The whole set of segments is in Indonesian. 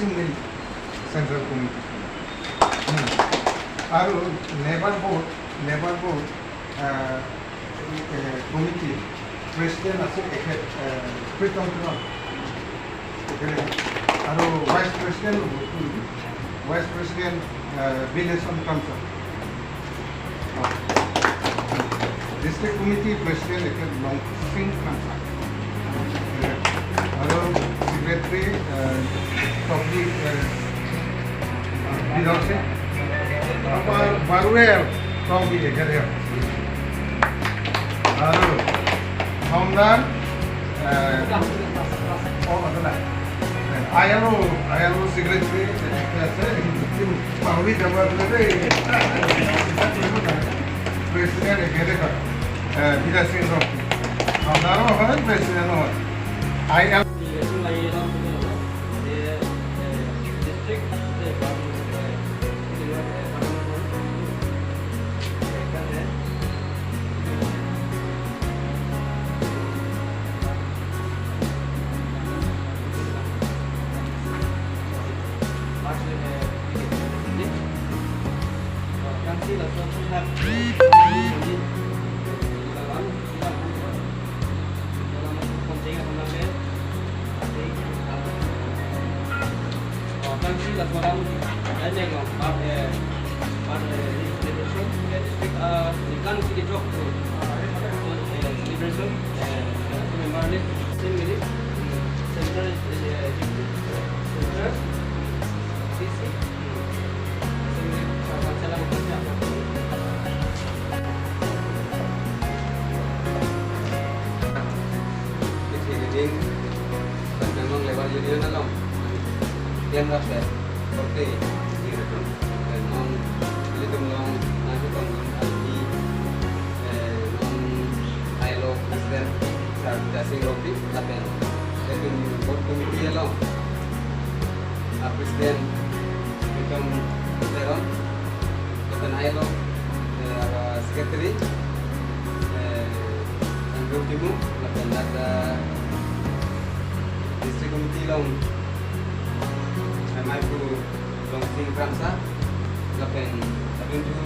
single central committee. আৰু neighborhood committee president আছে এখেত প্ৰীতম কুমাৰ আৰু vice president বিলেশন কাঞ্চন. district committee president এখেত লংচিং কাঞ্চন আৰু secretary public বিদর্শে আমার বারুয়ের টঙ্গি এখানে আর সন্ধান আয়ালো সেক্রেটারি আছে পাহৰি যাব প্রেসিডেন্ট এখানে বিরাজ সিং সন্ধানও হয় প্রেসিডেন্টও হয় আয়াল las orang ada yang ikan sih jok celebration memorial sini center sisi sini salah bekerja jadi memang lewat jadian dalam yang rasa seperti itu non jadi non nanti bangun aldi non ailo presiden sarjasi robi tapi jadi buat komite lo presiden itu teron dan ailo sekretari anggur timu dan ada district komite lo mai ku langsing Fransa lapen tu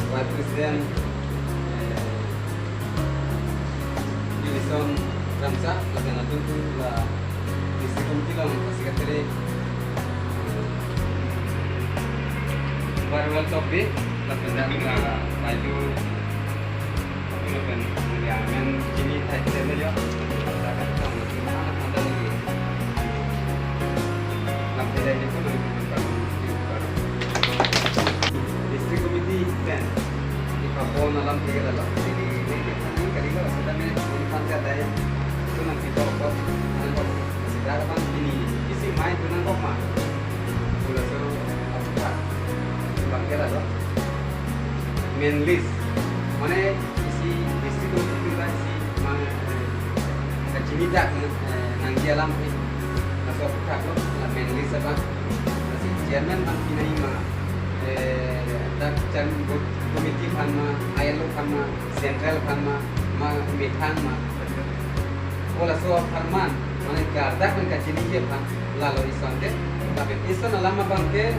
Vice President Wilson Fransa lapen tu la district committee lang secretary Warwal Topi lapen la maju lapen yang ini saya dia district committee dan di Papua dalam tiga dalam jadi ini kali kalau sudah infansi ada itu nanti kalau masih ada kan ini isi main dengan koma sudah suruh apa bangkit ada main list mana isi district committee lah isi mana kecimidak nanti alam masuk tak lo main list apa masih chairman kan ini mah dak chan komite phanma ayalo phanma central phanma ma methan ma ola so farman mane garda kan kachini ke phan lalo isande tapi ison alama bangke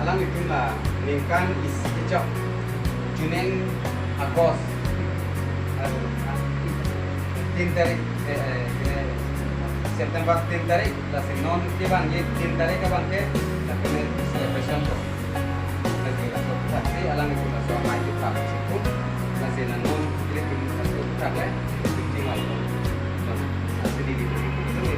alang itu lah ningkan is kecok juneng agos tintarik September 3 tarik, lasi non kibang ye 3 tarik kabang ke, tapi ni celebration tu. Lasi laso taksi alang itu laso mai tu tak situ, lasi non kili tu laso tak le, tu mai tu. Lasi di situ itu ni.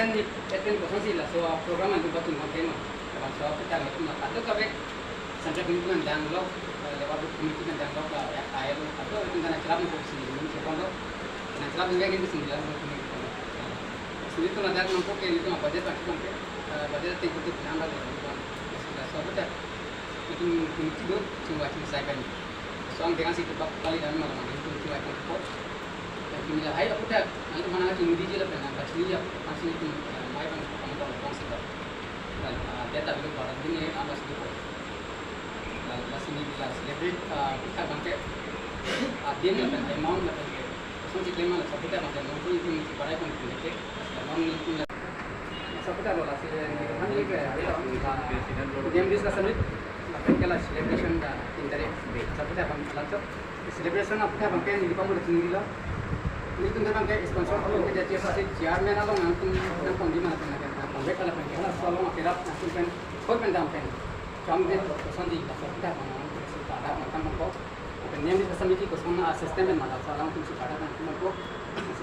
presiden ni attend ko sila so program ang batun mo kemo kapan so kita ngat na ato kabe sanjak ni tuan download lewat community kan download la ya air ato itu kan acara mo sini ni so kondo na acara mo gagawin sini la mo kini sini tu na dak mo ko ke itu budget pa ko ke budget te ko tu nang la so kita itu community do cuma sai kan so ang dengan situ kali dan malam itu cuma ko ini lah hai aku dah nanti mana lagi mudi je lah pernah kasih dia masih itu mai bang kamu kongsi tak dan dia tak boleh buat ini apa sih itu dan masih ini bila celebrate kita bangke dia ni lah amount lah bangke so kita memang lah kita bangke nomor itu pada pun kita amount itu so kita loh lah sih kan ini ke dia discussion itu kalau celebration dah internet so kita bangke langsung celebration apa bangke ni kamu dah sendiri lah ini tuh memang kayak sponsor kalau kita jadi pasti chairman along nantung nantung di mana pun ada konvek kalau pun kalau selalu akhirnya nantung kan kau pun damping kami itu pesan di pasar kita mana kita ada macam apa opinion di pasar ini kau semua asisten dan malah selalu tuh suka ada macam apa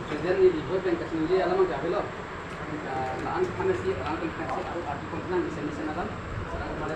presiden ini buat yang kesini alam yang jauh lah laan kami sih laan tuh kasih aku arti konten di sini alam selalu malah